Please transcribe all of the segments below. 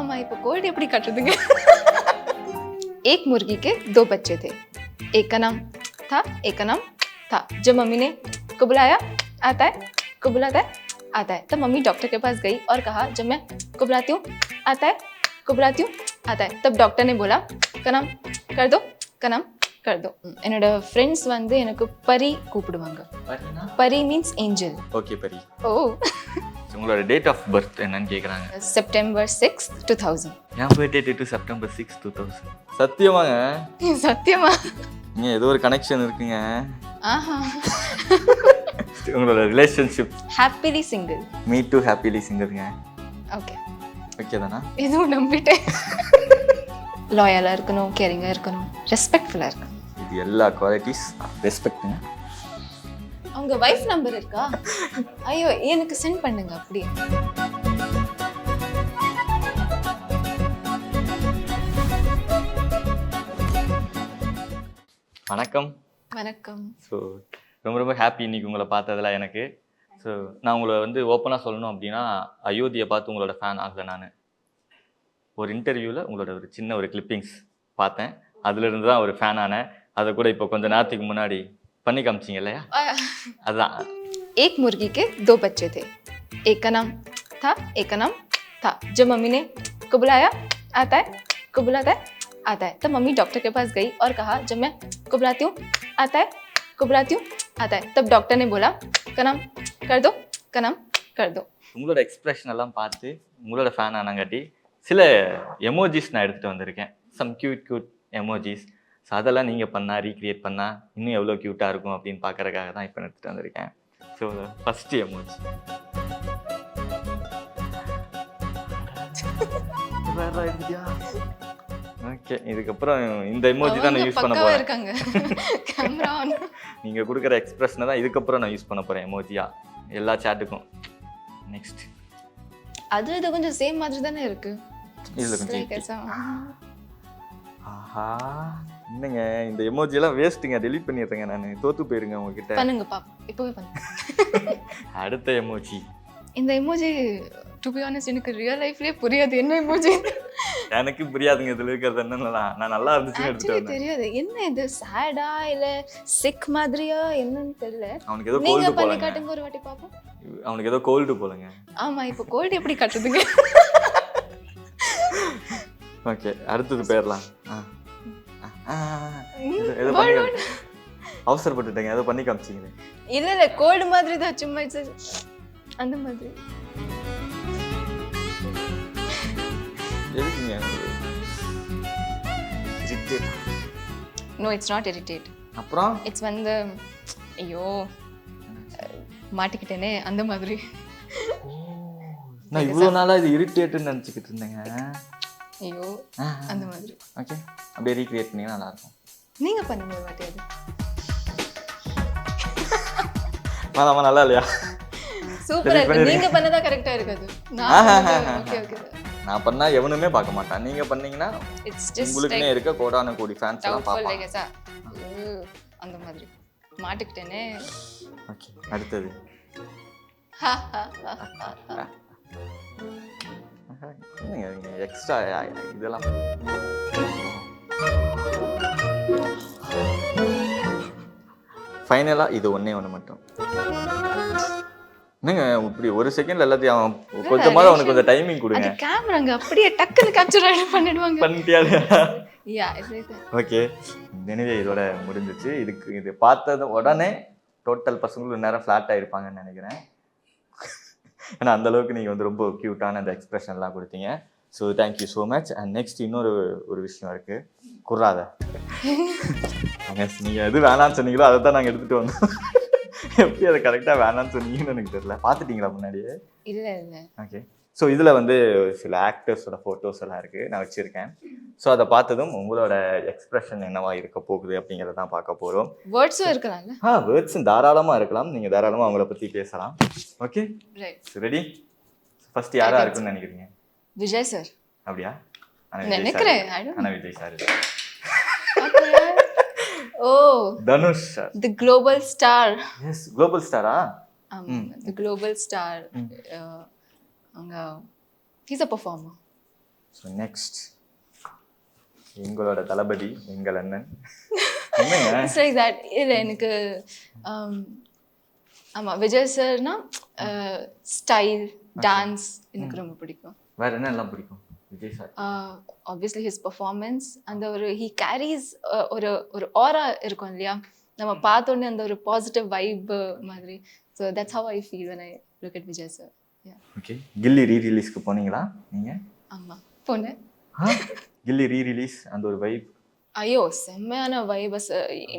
ஆமா இப்போ கோல்ड எப்படி கட்டுறதுங்க एक मुर्गी के 2 बच्चे थे एक का नाम था एक का नाम था जब मम्मी ने को बुलाया आता है को बुलाता है आता है तब मम्मी डॉक्टर के पास गई और कहा जब मैं को बुलाती हूँ आता है को बुलाती हूँ आता है तब डॉक्टर ने बोला का नाम कर दो का नाम कर दो என்னோட ஃப்ரெண்ட்ஸ் வந்து எனக்கு பரி கூப்பிடுவாங்க பரி மீன்ஸ் ஏஞ்சல் ஓகே பரி ஓ உங்களோட டேட் ஆஃப் பர்த் என்னன்னு கேக்குறாங்க செப்டம்பர் 6 2000 என் பர்த்டே டேட் செப்டம்பர் 6 2000 சத்தியமாங்க சத்தியமா நீங்க ஏதோ ஒரு கனெக்ஷன் இருக்குங்க ஆஹா உங்களோட relationship happily single me too happily சிங்கிள்ங்க ஓகே ஓகே தானா இதுவும் நம்பிட்டேன் லாயலாக இருக்கணும் கேரிங்காக இருக்கணும் ரெஸ்பெக்ட்ஃபுல்லாக இருக்கணும் இது எல்லா குவாலிட்டிஸ் ரெஸ்பெக்ட்டுங்க அவங்க வைஃப் நம்பர் இருக்கா ஐயோ எனக்கு சென்ட் பண்ணுங்க அப்படியே வணக்கம் வணக்கம் ஸோ ரொம்ப ரொம்ப ஹாப்பி இன்னைக்கு உங்களை பார்த்ததில் எனக்கு ஸோ நான் உங்களை வந்து ஓப்பனாக சொல்லணும் அப்படின்னா அயோத்தியை பார்த்து உங்களோட ஃபேன் ஆகலை நான் ஒரு இன்டர்வியூவில் உங்களோட ஒரு சின்ன ஒரு கிளிப்பிங்ஸ் பார்த்தேன் அதுலேருந்து தான் ஒரு ஃபேன் ஆனேன் அதை கூட இப்போ கொஞ்சம் நேரத்துக்கு முன்னாடி பண்ணி காமிச்சிங்க இல்லையா அதுதான் एक मुर्गी के 2 बच्चे थे एक का नाम था एक का नाम था जब मम्मी ने को बुलाया आता है को बुलाता है आता है तब मम्मी डॉक्टर के पास गई और कहा जब मैं को बुलाती हूँ आता है को बुलाती हूँ आता है तब डॉक्टर ने बोला का नाम कर दो का नाम कर दो உங்களோட எக்ஸ்பிரஷன் எல்லாம் பார்த்து உங்களோட ஃபேன் ஆனாங்காட்டி சில எமோஜிஸ் நான் எடுத்துகிட்டு வந்திருக்கேன் சம் கியூட் எமோஜிஸ் ஸோ அதெல்லாம் நீங்கள் பண்ணால் ரீக்ரியேட் பண்ணால் இன்னும் எவ்வளோ க்யூட்டாக இருக்கும் அப்படின்னு பார்க்குறதுக்காக தான் இப்போ எடுத்துகிட்டு வந்திருக்கேன் ஸோ ஃபஸ்ட்டு எமோஜி ஓகே இதுக்கப்புறம் இந்த எமோஜி தான் நான் யூஸ் பண்ண போகிறேன் இருக்காங்க கேமரா ஆன் நீங்கள் கொடுக்குற எக்ஸ்பிரஷனை தான் இதுக்கப்புறம் நான் யூஸ் பண்ண போகிறேன் எமோஜியா எல்லா சேட்டுக்கும் நெக்ஸ்ட் அது இது கொஞ்சம் சேம் மாதிரி தானே இருக்கு இதில் கொஞ்சம் Like as a- ஆஹா என்னங்க இந்த எமோஜி எல்லாம் வேஸ்ட்டுங்க டெலீட் பண்ணிடுறேங்க நான் தோத்து போயிருங்க உங்ககிட்ட பண்ணுங்க பாப்போம் இப்போவே பண்ணுங்க அடுத்த எமோஜி இந்த எமோஜி டு பி ஆனஸ்ட் எனக்கு ரியல் லைஃப்லயே புரியாது என்ன எமோஜி எனக்கு புரியாதுங்க இதுல இருக்கிறது என்னலாம் நான் நல்லா இருந்துச்சுன்னு எடுத்துட்டு ஆக்சுவலி வந்தேன் தெரியாது என்ன இது சேடா இல்ல சிக் மாதிரியா என்னன்னு தெரியல அவனுக்கு ஏதோ நீங்க கோல்டு பண்ணி போலங்க காட்டுங்க ஒரு வாட்டி பாப்போம் அவனுக்கு ஏதோ கோல்டு போலங்க ஆமா இப்போ கோல்ட் எப்படி கட்டுதுங்க ஓகே அடுத்தது போயிடலாம் ஏதோ பண்ணி அவசரப்பட்டுட்டேங்க ஏதோ பண்ணி காமிச்சிங்களே இல்ல கோல்டு மாதிரி தான் சும்மா அந்த மாதிரி எதுக்குங்க irritate. No it's not irritate அப்புறம் இட்ஸ் வந்து ஐயோ மாட்டிக்கிட்டேனே அந்த மாதிரி நான் இவ்வளோ நாளாக இது இரிட்டேட்டுன்னு நினச்சிக்கிட்டு இருந்தேங்க ஐயோ அந்த மாதிரி ஓகே அப்படியே ரீக்ரியேட் பண்ணிங்கன்னா நல்லாயிருக்கும் நீங்க பண்ணுங்க ஒரு வாட்டி அது ஆமாம் நல்லா இல்லையா சூப்பரா இருக்கு நீங்க பண்ணதா கரெக்டா இருக்காது ஓகே ஓகே நான் பண்ணா எவனுமே பார்க்க மாட்டான் நீங்க பண்ணீங்கன்னா இட்ஸ் ஜஸ்ட் உங்களுக்குனே இருக்க கோடான கோடி ஃபேன்ஸ் எல்லாம் டவுட்ஃபுல் பார்ப்பாங்க லைக் அந்த மாதிரி மாட்டிக்கிட்டேனே ஓகே அடுத்தது எக்ஸ்ட்ரா இதெல்லாம் ஃபைனலா இது ஒண்ணே ஒன்று மட்டும் என்னங்க இப்படி ஒரு செகண்ட்ல எல்லாத்தையும் அவன் கொஞ்சமாவது அவனுக்கு கொஞ்சம் டைமிங் அது கொடுங்க கேமராங்க அப்படியே டக்குன்னு கேப்சர் பண்ணிடுவாங்க பண்ணிட்டியா யா ஓகே எனவே இதோட முடிஞ்சிச்சு இது பார்த்தது உடனே டோட்டல் பசங்களும் நேரம் ஃப்ளாட் ஆயிருப்பாங்கன்னு நினைக்கிறேன் ஏன்னா அந்த அளவுக்கு நீங்கள் வந்து ரொம்ப க்யூட்டான அந்த எக்ஸ்பிரஷன்லாம் கொடுத்தீங்க so thank you so much and next இன்னொரு விஷயம் இருக்கு குர்ராத நீங்கள் எது வேணான்னு சொன்னீங்களோ அதை தான் நாங்கள் எடுத்துகிட்டு வந்தோம் எப்படி அதை கரெக்டாக வேணான்னு சொன்னீங்கன்னு எனக்கு தெரியல பார்த்துட்டீங்களா முன்னாடியே இல்ல ஓகே ஸோ இதில் வந்து சில ஆக்டர்ஸோட ஃபோட்டோஸ் எல்லாம் இருக்குது நான் வச்சுருக்கேன் ஸோ அதை பார்த்ததும் உங்களோட எக்ஸ்பிரஷன் என்னவா இருக்க போகுது அப்படிங்கிறத தான் பார்க்க போகிறோம் வேர்ட்ஸும் இருக்கலாம்ல வேர்ட்ஸும் தாராளமாக இருக்கலாம் நீங்கள் தாராளமாக அவங்கள பற்றி பேசலாம் ஓகே ரைட் ரெடி ஃபர்ஸ்ட் யாராக இருக்குன்னு நினைக்கிறீங்க விஜய் சார் அப்படியா நினைக்கிறேன் ஆனால் Vijay sir oh Dhanush sir the global star is global ஸ்டாரா தி குளோபல் ஸ்டார் அங்க he's a performer so next எங்களோட தளபதி எங்கள் அண்ணன் என்னங்க இட்ஸ் லைக் தட். இல்லை எனக்கு ஆமாம் விஜய் சார்னா ஸ்டைல் டான்ஸ் எனக்கு ரொம்ப பிடிக்கும். வேற என்ன எல்லாம் பிடிக்கும் Vijay sir? Obviously his performance, அந்த ஒரு ஹீ கேரிஸ் ஒரு ஒரு ஆரா இருக்கும் இல்லையா, நம்ம பார்த்தோன்னே அந்த ஒரு பாசிட்டிவ் வைப் மாதிரி. So that's how I feel when I look at Vijay sir. Okay, Ghilli ரீரிலீஸ்க்கு போனீங்களா நீங்கள்? ஆமாம் போனேன். கில்லி ரீரிலீஸ் அந்த ஒரு வைப் ஐயோ செம்மையான வைபஸ்.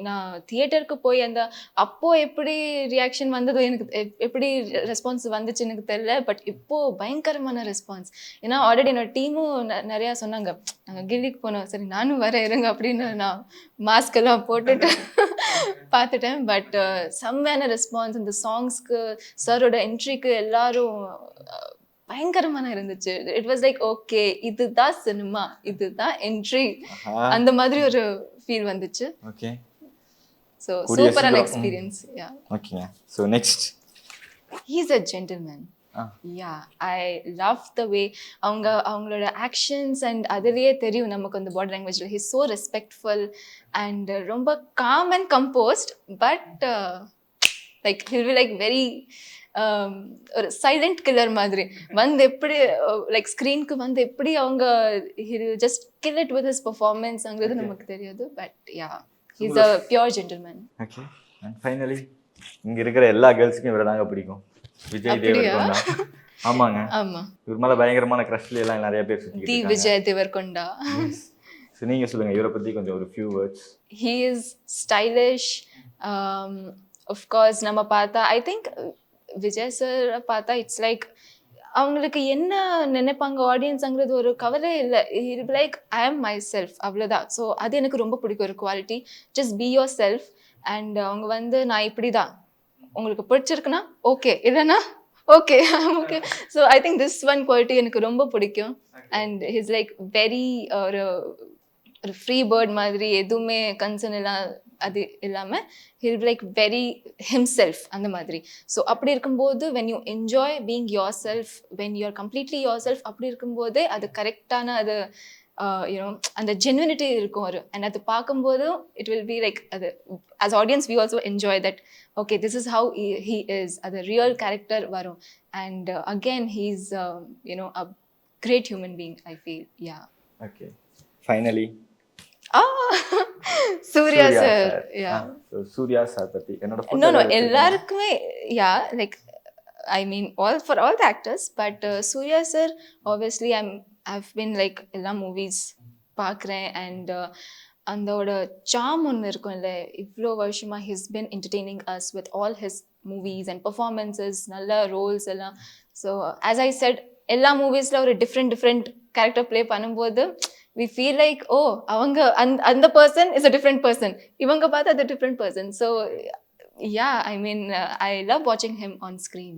நான் தியேட்டருக்கு போய் அந்த அப்போ எப்படி ரியாக்ஷன் வந்ததோ எனக்கு எப்படி ரெஸ்பான்ஸ் வந்துச்சு எனக்கு தெரியல. பட் இப்போ பயங்கரமான ரெஸ்பான்ஸ். ஏன்னா ஆல்ரெடி என்னோட டீமும் நிறையா சொன்னாங்க நாங்கள் கில்லிக்கு போனோம், சரி நானும் வர இருங்க அப்படின்னு நான் மாஸ்க் எல்லாம் போட்டுட்டு பார்த்துட்டேன். பட் செம்மையான ரெஸ்பான்ஸ். இந்த சாங்ஸ்க்கு சாரோட என்ட்ரிக்கு எல்லாரும் பயங்கரமான இருந்துச்சு. இட் வாஸ் லைக் ஓகே இதுதான் சினிமா, இதுதான் என்ட்ரி, அந்த மாதிரி ஒரு ஃபீல் வந்துச்சு. ஓகே, ஸோ சூப்பரான எக்ஸ்பீரியன்ஸ். யா ஓகேங்க. So next he is a gentleman. Yeah I love the way அவங்களோட ஆக்ஷன்ஸ் அண்ட் அதுலேயே தெரியும் நமக்கு அந்த பாடி லாங்குவேஜில். ஹீ ஸோ ரெஸ்பெக்ட்ஃபுல் அண்ட் ரொம்ப calm and composed. But like he'll be like very ஒரு சைலண்ட் கில்லர் மாதிரி. வந்து எப்படி லைக் ஸ்க்ரீனுக்கு வந்து எப்படி அவங்க just kill it with his பர்ஃபார்மன்ஸ்ங்கிறது நமக்கு தெரியாது. But yeah he is a pure gentleman. Okay, and finally இங்க இருக்கிற எல்லா கேர்ள்ஸ்க்கும் இவரை தாங்க பிடிக்கும், விஜய் தேவர்கொண்டா. ஆமாங்க, ஆமா, இவர் மேல பயங்கரமான கிரஷ்ல எல்லாம் நிறைய பேர் சுத்திட்டு தி இருக்காங்க. விஜய் தேவர்கொண்டா. ஸோ நீங்க சொல்லுங்க இவரை பத்தி கொஞ்சம் ஒரு few words. He is stylish. Of course நம்ம பார்த்தா ஐ திங்க் விஜய் சார் பார்த்தா இட்ஸ் லைக் அவங்களுக்கு என்ன நினைப்பாங்க ஆடியன்ஸுங்கிறது ஒரு கவலை இல்லை. லைக் ஐ ஆம் மை செல்ஃப், அவ்வளோதான். ஸோ அது எனக்கு ரொம்ப பிடிக்கும் ஒரு quality. Just be your self. And அவங்க வந்து நான் இப்படி தான், உங்களுக்கு பிடிச்சிருக்குன்னா ஓகே, இல்லைன்னா okay okay. So I think this one quality எனக்கு ரொம்ப பிடிக்கும். அண்ட் ஹிஸ் லைக் வெரி ஒரு ஒரு ஃப்ரீ பேர்ட் மாதிரி, எதுவுமே கன்சர்ன் எல்லாம் அது இல்லாமல் ஹில் லைக் வெரி ஹிம்செல்ஃப் அந்த மாதிரி. ஸோ அப்படி இருக்கும்போது when you enjoy being your self, when you are completely your self, அப்படி இருக்கும்போது அது கரெக்டான அது யூனோ அந்த ஜென்யூனிட்டி இருக்கும் ஒரு. அண்ட் அது பார்க்கும்போதும் இட் வில் பி லைக் அது as audience we also enjoy that okay this is how he is, அது ரியல் கேரக்டர் வரும். And again he is you know a great human being I feel. Yeah okay, finally Suriya sir. Yeah Suriya sir பத்தி என்னோட no எல்லாருக்குமே yeah like I mean for all the actors. But Suriya sir obviously I've been like எல்லா movies பார்க்குறேன். And அந்தோட சாம் ஒன்று இருக்கும் இல்லை, இவ்வளோ வருஷமாக his been entertaining as with all his movies and performances, நல்ல ரோல்ஸ் எல்லாம். ஸோ ஆஸ் ஐ செட் எல்லா மூவிஸில் ஒரு டிஃப்ரெண்ட் கேரக்டர் ப்ளே பண்ணும்போது we feel like oh avanga and the person is a different person, ivanga paatha the different person. So yeah I mean I love watching him on screen.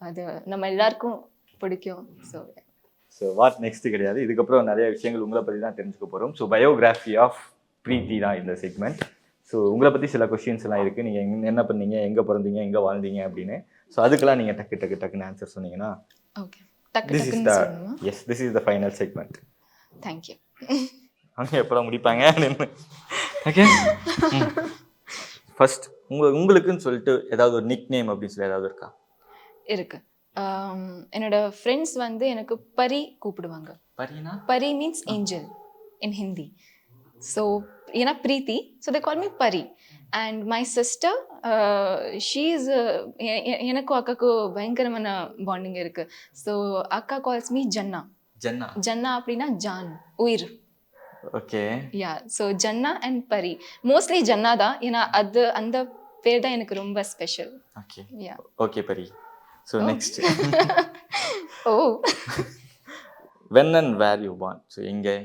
adu நம்ம எல்லாருக்கும் பிடிக்கும். So what next கிடையாது, இதுக்கப்புறம் நிறைய விஷயங்கள் உங்களை பற்றி தான் தெரிஞ்சுக்க போகிறோம். ஸோ பயோகிராஃபி ஆஃப் பிரீத்தி தான் இந்த செக்மெண்ட். ஸோ உங்களை பற்றி சில கொஸ்டின்ஸ் எல்லாம் இருக்குது, நீங்கள் என்ன பண்ணீங்க, எங்கே பிறந்தீங்க, எங்கே வாழ்ந்தீங்க அப்படின்னு. ஸோ அதுக்கெல்லாம் நீங்கள் டக்குன்னு ஆன்சர் சொன்னீங்கன்னா ஓகே. டக்குன்னு சொல்லணுமா? Yes, this is the final segment. Thank you. அவங்க எப்போதான் முடிப்பாங்க? ஓகே, ஃபர்ஸ்ட் உங்களுக்குன்னு சொல்லிட்டு ஏதாவது ஒரு நிக் நேம் அப்படின்னு சொல்லி ஏதாவது இருக்கா? இருக்கு. என்னோட ஃப்ரெண்ட்ஸ் வந்து எனக்கு பரி கூப்பிடுவாங்க. பரினா? பரி மீன்ஸ் ஏஞ்சல் இன் ஹிந்தி. ஸோ ஏன்னா பிரீத்தி, ஸோ தே கால் மீ பரி. And my sister she is எனக்கும் அக்காவுக்கும் பயங்கரமான பாண்டிங் இருக்கு. ஸோ அக்கா கால்ஸ் மீ ஜன்னா. ஜன்னா அப்படின்னா ஜான், உயிர். Okay. Yeah so Janna and Pari, mostly Janna தான். ஏன்னா அது அந்த பேர் தான் எனக்கு ரொம்ப special. Okay. Yeah okay Pari. So next oh when and where you born? So எங்கே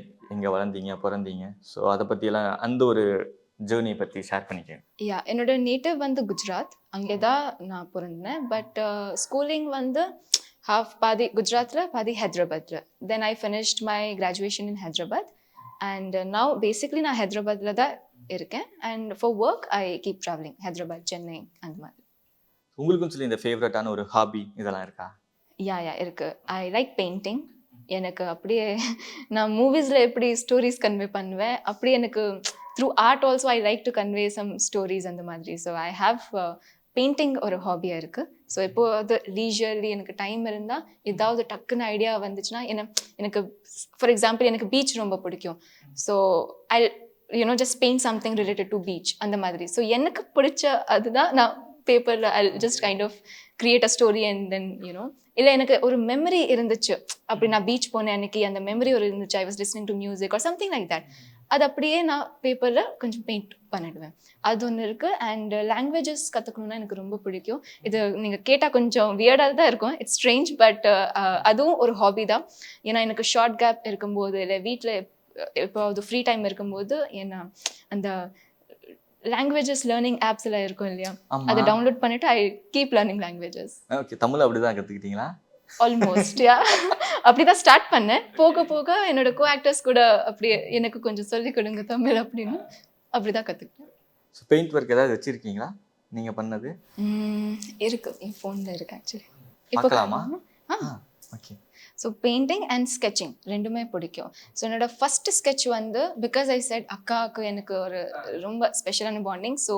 வளர்ந்தீங்க, பிறந்தீங்க, ஸோ அதை பற்றியெல்லாம் அந்த ஒரு ஜேர்னி பற்றி ஷேர் பண்ணிக்கேன். யா என்னோட நேட்டிவ் வந்து குஜராத், அங்கே தான் நான் பிறந்தேன். பட் ஸ்கூலிங் வந்து half பாதி குஜராத்தில் பாதி ஹைதராபாத்தில். Then I finished my graduation in Hyderabad. And now basically நான் ஹைதராபாத்தில் தான் இருக்கேன். And for work I keep travelling Hyderabad, Chennai அந்த மாதிரி. உங்களுக்கும் சொல்லி இந்த ஃபேவரட்டான ஒரு ஹாபி இதெல்லாம் இருக்கா? யா இருக்கு. I like painting. எனக்கு அப்படியே நான் மூவிஸில் எப்படி ஸ்டோரிஸ் கன்வே பண்ணுவேன் அப்படியே எனக்கு through art also I like to convey some stories அந்த மாதிரி. ஸோ ஐ ஹாவ் பெயிண்டிங் ஒரு ஹாபியாக இருக்குது. ஸோ எப்போது லீஜர்லி எனக்கு டைம் இருந்தால் ஏதாவது டக்குன்னு ஐடியா வந்துச்சுன்னா எனக்கு ஃபார் எக்ஸாம்பிள் எனக்கு பீச் ரொம்ப பிடிக்கும். So I just paint something related to beach அந்த மாதிரி. ஸோ எனக்கு பிடிச்ச அதுதான் நான் பேப்பரில் I just kind of create a story and then இல்லை எனக்கு ஒரு மெமரி இருந்துச்சு அப்படி நான் பீச் போனேன் அன்னைக்கு அந்த மெமரி ஒரு இருந்துச்சு. I was listening to music or something like that. அது அப்படியே நான் பேப்பரில் கொஞ்சம் பெயிண்ட் பண்ணிடுவேன். அது ஒன்று இருக்குது. அண்ட் லாங்குவேஜஸ் கற்றுக்கணுன்னா எனக்கு ரொம்ப பிடிக்கும். இது நீங்கள் கேட்டால் கொஞ்சம் வியர்டாக தான் இருக்கும், இட்ஸ் ஸ்ட்ரேஞ்ச், பட் அதுவும் ஒரு ஹாபி தான். ஏன்னா எனக்கு ஷார்ட் கேப் இருக்கும்போது இல்லை வீட்டில் இப்போ அது ஃப்ரீ டைம் இருக்கும்போது என்ன அந்த லாங்குவேஜஸ் லேர்னிங் ஆப்ஸ் எல்லாம் இருக்கும் இல்லையா, அதை டவுன்லோட் பண்ணிட்டு I keep learning languages. Okay, Tamil அப்படிதான் கற்றுக்கிட்டீங்களா? ஆல்மோஸ்ட் யா அப்படிதான் ஸ்டார்ட் பண்ணேன். போக போக என்னோட கோ ஆக்டர்ஸ் கூட அப்படியே எனக்கு கொஞ்சம் சொல்லிக் கொடுங்க தமிழ் அப்படின்னு அப்படிதான் கற்றுக்கிட்டேன். ஸோ பெயிண்ட் ஒர்க் ஏதாவது வச்சுருக்கீங்களா நீங்கள் பண்ணது? இருக்கு, என் ஃபோனில் இருக்கு ஆக்சுவலி. பார்க்கலாமா? Okay. So painting and sketching ரெண்டுமே பிடிக்கும். ஸோ என்னோட ஃபர்ஸ்ட் ஸ்கெட்ச் வந்து பிகாஸ் ஐ செட் அக்காவுக்கு எனக்கு ஒரு ரொம்ப ஸ்பெஷலான பாண்டிங். ஸோ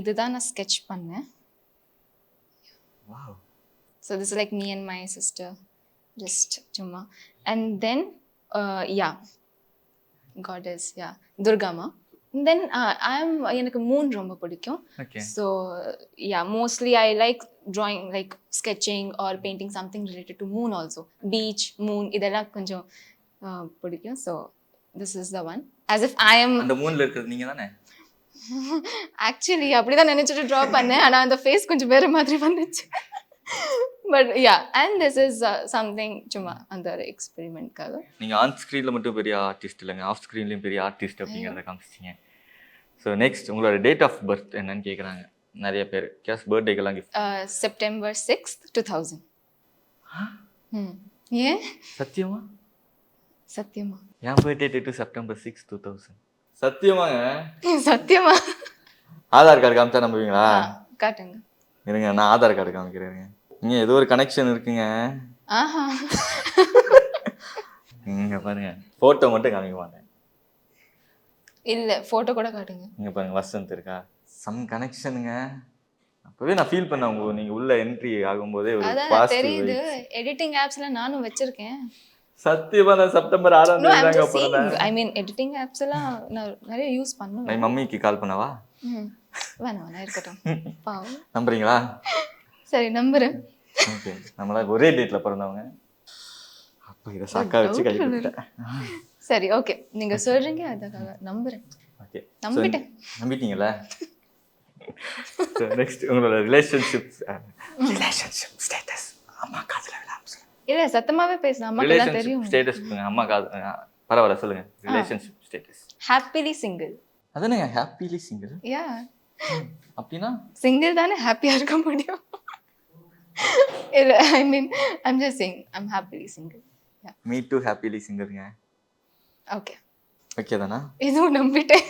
இதுதான் நான் ஸ்கெட்ச் பண்ணேன். So this is like me and my sister, just chumma. And then goddess, Durga ma. And then எனக்கு moon ரொம்ப பிடிக்கும். So mostly I like drawing, like sketching or painting something related to moon also. Beach, moon, இதெல்லாம் கொஞ்சம் பிடிக்கும். So this is the one. As if I am அந்த மூன்ல இருக்கிறது நீங்க தானே? ஆக்சுவலி அப்படிதான் நினைச்சிட்டு ட்ரா பண்ணேன். ஆனா அந்த ஃபேஸ் கொஞ்சம் வேற மாதிரி வந்துச்சு. But and this is something சும்மா அந்த எக்ஸ்பெரிமெண்ட்காக. நீங்கள் ஆன் ஸ்க்ரீனில் மட்டும் பெரிய ஆர்டிஸ்ட் இல்லைங்க, ஆஃப் ஸ்க்ரீன்லேயும் பெரிய ஆர்டிஸ்ட் அப்படிங்கிறத காமிச்சிங்க. ஸோ நெக்ஸ்ட் உங்களோட டேட் ஆஃப் பர்த் என்னன்னு கேட்குறாங்க நிறைய பேர். கேஸ் பர்த்டேக்கெல்லாம் கிஃப்ட் September 6th, 2000. ஏன் சத்தியமா? சத்தியமா என் பர்த்டே டேட்டு September 6, 2000. சத்தியமாங்க? சத்தியமா. ஆதார் கார்டு காமிச்சா நம்புவீங்களா? காட்டுங்க. இருங்க, நான் ஆதார் கார்டு காமிக்கிறேங்க. இங்கே ஏதோ ஒரு கனெக்ஷன் இருக்குங்க. இங்கே பாருங்க, ஃபோட்டோ மட்டும் காமிக்க மாட்டேன். இல்லை, ஃபோட்டோ கூட காட்டுங்க. இங்கே பாருங்க, வசந்த் இருக்கா, சம் கனெக்ஷனுங்க. அப்போவே நான் ஃபீல் பண்ணேன் நீங்கள் உள்ள என்ட்ரி ஆகும்போதே ஒரு பாசிட்டிவ் தெரியுது. எடிட்டிங் ஆப்ஸ்ல நானும் வச்சிருக்கேன். சத்தியமா நான் செப்டம்பர் 6ஆம் தேதி தாங்க போறேன். ஐ மீன் எடிட்டிங் ஆப்ஸ் எல்லாம் நான் நிறைய யூஸ் பண்ணுவேன். நான் மம்மிக்கு கால் பண்ணவா? வேணாம் இருக்கட்டும். பாவம். நம்புறீங்களா? சரி நம்புறேன். ஓகே, நம்மளா ஒரே டேட்ல பிறந்தவங்க. அப்ப இத சாக்கா வச்சு கை கொடுத்தேன். சரி ஓகே, நீங்க சொல்றீங்க அதுக்காக நம்புறேன். ஓகே, நம்பிட்டேன். நம்பிட்டீங்களா? சோ நெக்ஸ்ட் உங்களோட ரிலேஷன்ஷிப் ஸ்டேட்டஸ். அம்மா காதுல விழாம இல்ல சத்தமாவே பேசலாம், அம்மாக்கு தான் தெரியும். ஸ்டேட்டஸ் அம்மா காது பரவாயில்ல சொல்லுங்க. Relationship status happily single. அதானே ஹாப்பிலி சிங்கிள்? யா. அப்படினா சிங்கிள் தானே ஹாப்பியா இருக்க முடியும். இல்ல I mean I'm just saying I'm happily single. Yeah. Me too happily சிங்கிள்ங்க. ஓகே. ஓகே தானா? இதுவும் நம்பிட்டேன்.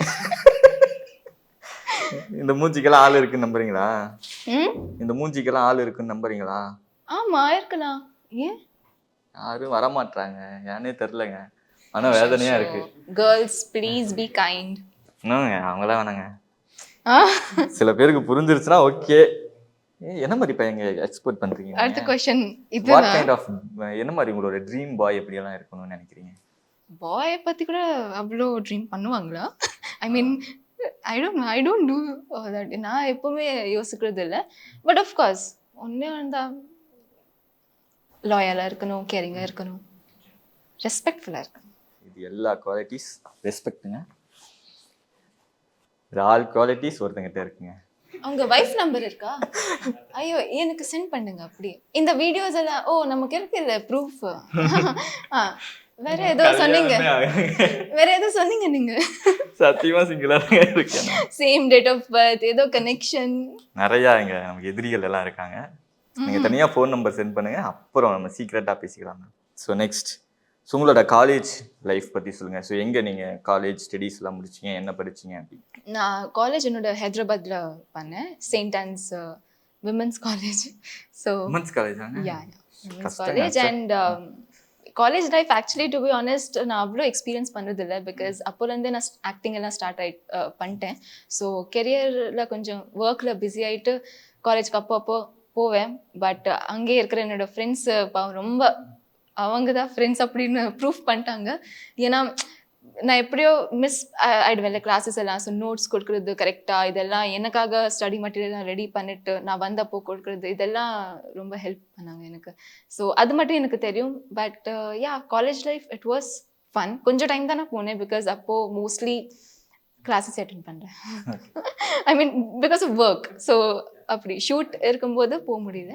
இந்த மூஞ்சிக்கெல்லாம் ஆள் இருக்குன்னு நம்புறீங்களா? இந்த மூஞ்சிக்கெல்லாம் ஆள் இருக்குன்னு நம்புறீங்களா? ஆமா இருக்கலாம். ஏன் யாரும் வர மாட்டாங்க, ஏனே தெரியலங்க. ஆனா வேதனையா இருக்கு. Girls please be kind. என்னங்க அவங்களா வேணாங்க. சில பேருக்கு புரிஞ்சிருச்சுனா ஓகே. என்ன மாதிரி பையங்க எக்ஸ்பெக்ட் பண்றீங்க? அடுத்த क्वेश्चन இது. வாட் கைண்ட் ஆஃப் என்ன மாதிரி உங்களோட ட்ரீம் பாய் எப்படி எல்லாம் இருக்கணும்னு நினைக்கிறீங்க? பாய் பத்தி கூட அவ்வளோ ட்ரீம் பண்ணுவாங்களா? ஐ மீன் ஐ டோன்ட் டூ தட். நான் எப்பவுமே யோசிக்கிறது இல்லை. பட் ஆஃப் கோர்ஸ் ஒன்னே வந்தா லாயலாக இருக்கணும், கேரிங்காக இருக்கணும், ரெஸ்பெக்ட்ஃபுல்லாக இருக்கணும். இது எல்லா குவாலிட்டிஸ் ரெஸ்பெக்ட்டுங்க. இது ஆல் குவாலிட்டிஸ் ஒருத்தங்கிட்ட இருக்குங்க. அவங்க வைஃப் நம்பர் இருக்கா? ஐயோ எனக்கு சென்ட் பண்ணுங்க அப்படியே. இந்த வீடியோஸ் எல்லாம் நமக்கு இருக்கு இல்லை ப்ரூஃப். வேற ஏதோ சொன்னீங்க, வேற ஏதோ சொன்னீங்க நீங்க. சத்தியமா சிங்கிளா இருக்கேன். சேம் டேட் ஆஃப் பர்த், ஏதோ கனெக்ஷன் நிறையா இங்க நமக்கு எதிரிகள் எல்லாம் இருக்காங்க. நீங்க தனியா ஃபோன் நம்பர் சென்ட் பண்ணுங்க, அப்புறம் நம்ம சீக்ரெட்டா பேசிக்கலாம். ஸோ நெக்ஸ்ட் உங்களோட காலேஜ் லைஃப் பத்தி சொல்லுங்க. ஸோ எங்க நீங்க காலேஜ் ஸ்டடீஸ் எல்லாம் முடிச்சீங்க, என்ன படிச்சீங்க? அப்படி நான் காலேஜ் என்னோட ஹைதராபாத்ல பண்ணேன், Saint Ann's women's college. So women's college. Yeah women's college and college life actually to be honest நான் அவ்வளோ எக்ஸ்பீரியன்ஸ் பண்ணுறதில்ல பிகாஸ் அப்போலேருந்தே நான் ஆக்டிங் எல்லாம் ஸ்டார்ட் பண்ணிட்டேன். ஸோ கெரியரில் கொஞ்சம் ஒர்க்கில் பிஸி ஆகிட்டு காலேஜ்க்கு அப்போ போவேன். பட் அங்கேயே இருக்கிற என்னோடய ஃப்ரெண்ட்ஸு ரொம்ப அவங்க தான் ஃப்ரெண்ட்ஸ் அப்படின்னு ப்ரூஃப் பண்ணிட்டாங்க. ஏன்னா நான் எப்படியோ மிஸ் ஆகிடுவேன்ல கிளாஸஸ் எல்லாம். ஸோ நோட்ஸ் கொடுக்குறது கரெக்டாக, இதெல்லாம் எனக்காக ஸ்டடி மெட்டீரியல்லாம் ரெடி பண்ணிவிட்டு நான் வந்தப்போ கொடுக்குறது, இதெல்லாம் ரொம்ப ஹெல்ப் பண்ணாங்க எனக்கு. ஸோ அது மட்டும் எனக்கு தெரியும். But college life it was fun. கொஞ்சம் டைம் தான் நான் போனேன் பிகாஸ் அப்போது மோஸ்ட்லி கிளாஸஸ் அட்டென்ட் பண்ணுறேன். I mean because of work. So அப்படி ஷூட் இருக்கும்போது போக முடியல.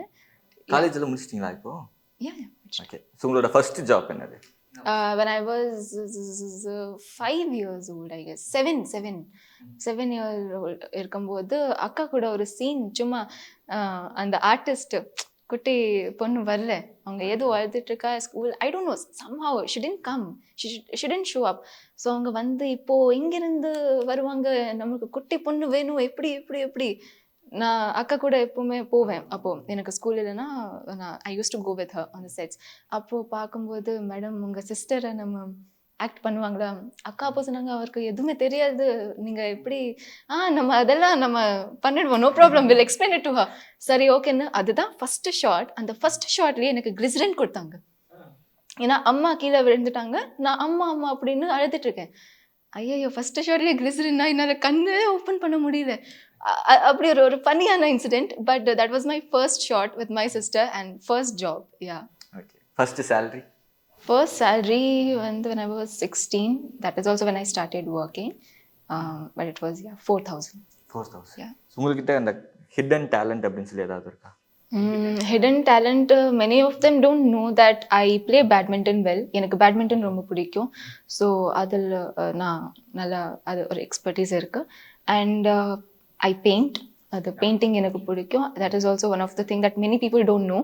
காலேஜில் முடிச்சிட்டிங்களா இப்போ? Yeah. ஓகே. ஸோ உங்களோட ஃபர்ஸ்ட் ஜாப் என்னது? When I was 5 years old, I guess. 7 years old இருக்கும்போது அக்கா கூட ஒரு சீன் சும்மா அந்த ஆர்டிஸ்ட் குட்டி பொண்ணு வரல, அவங்க ஏதோ அழுதுட்டு இருக்கா school. I don't know, somehow she didn't come, she didn't show up. So அவங்க வந்து இப்போ இங்கிருந்து வருவாங்க, நம்மளுக்கு குட்டி பொண்ணு வேணும், எப்படி எப்படி எப்படி. நான் அக்கா கூட எப்போவுமே போவேன். அப்போது எனக்கு ஸ்கூல் இல்லைன்னா நான் I use to go with her on the sets. அப்போது பார்க்கும்போது மேடம் உங்கள் சிஸ்டரை நம்ம ஆக்ட் பண்ணுவாங்களா? அக்கா அப்போ சொன்னாங்க அவருக்கு எதுவுமே தெரியாது, நீங்கள் எப்படி நம்ம அதெல்லாம் நம்ம பண்ணிடுவோம், no problem, will explain it to her. சரி ஓகேன்னு அதுதான் ஃபஸ்ட்டு ஷாட். அந்த ஃபஸ்ட் ஷாட்லேயே எனக்கு கிளிசரின் கொடுத்தாங்க. ஏன்னா அம்மா கீழே விழுந்துட்டாங்க, நான் அம்மா அம்மா அப்படின்னு அழுதுட்ருக்கேன். ஐயோ ஃபஸ்ட்டு ஷாட்லேயே கிளிசரின்னா என்னால் கண்ணே ஓப்பன் பண்ண முடியல. அப்படி ஒரு ஃபன்னியான incident. But that was my first shot with my sister and first job. Okay. First salary? First salary when I was 16. That is also when I started working. But it was 4,000. 4,000. Yeah. உங்ககிட்ட அந்த hidden talent அப்படின்னு சொல்லி ஏதாவது இருக்கா? Hidden talent, many of them don't know that I play badminton well. எனக்கு badminton ரொம்ப பிடிக்கும். So அதில் நான் நல்லா அது ஒரு எக்ஸ்பர்டீஸ் இருக்குது. And I paint. The painting எனக்கு பிடிக்கும். That is also one of the thing that many people don't know.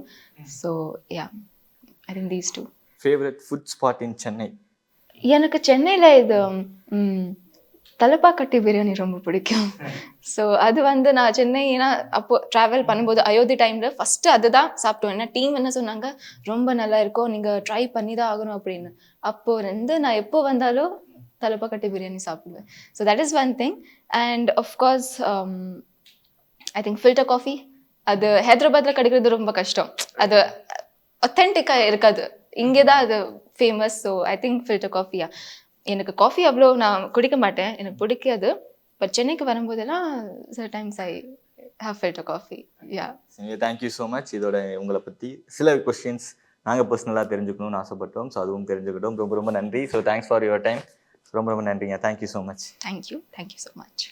So I think these two. Favorite food spot in Chennai? எனக்கு சென்னையில் இது தலப்பாக்கட்டி பிரியாணி ரொம்ப பிடிக்கும். ஸோ அது வந்து நான் சென்னைனா அப்போது ட்ராவல் பண்ணும்போது அயோத்தி டைமில் ஃபஸ்ட்டு அதுதான் சாப்பிட்டோம். ஏன்னா டீம் என்ன சொன்னாங்க, ரொம்ப நல்லா இருக்கும், நீங்கள் ட்ரை பண்ணி தான் ஆகணும் அப்படின்னு. அப்போது இருந்து நான் எப்போ வந்தாலும் தலப்பாக்கட்டி பிரியாணி சாப்பிடுவேன். So that is one thing. And of course I think filter coffee. அது ஹைதராபாத்தில் கிடைக்கிறது ரொம்ப கஷ்டம், அது ஒத்தென்டிக்காக இருக்காது, இங்கே தான் அது famous. So I think filter காஃபியா. எனக்கு காஃபி அவ்வளோ நான் குடிக்க மாட்டேன், எனக்கு பிடிக்காது. பட் சென்னைக்கு வரும்போதெல்லாம் சில times I have filter coffee. Thank you so much. இதோட உங்களை பற்றி சில கொஸ்டின்ஸ் நாங்கள் பர்சனலாக தெரிஞ்சுக்கணும்னு ஆசைப்பட்டோம். ஸோ அதுவும் தெரிஞ்சுக்கிட்டோம். ரொம்ப ரொம்ப நன்றி. So thanks for your time. ரொம்ப ரொம்ப நன்றிங்க. Thank you so much. Thank you so much.